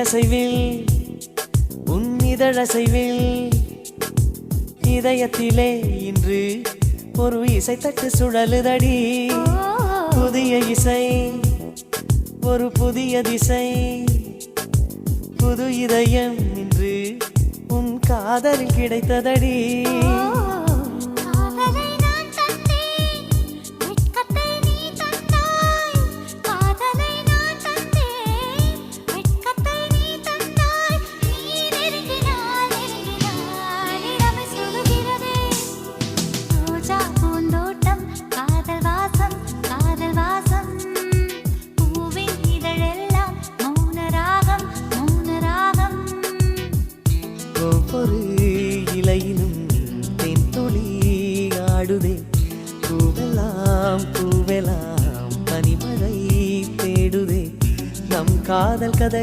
அசைவில் உன் இதழசைவில் இதயத்திலே இன்று ஒரு இசைத்தட்டு சுழலுதடி. புதிய இசை ஒரு புதிய திசை, புது இதயம் இன்று உன் காதலில் கிடைத்ததடி. ஒவ்வொரு இலையிலும் தென்துளி ஆடுதே, பூவெல்லாம் பூவெல்லாம் பனிமழை தேடுதே, நம் காதல் கதை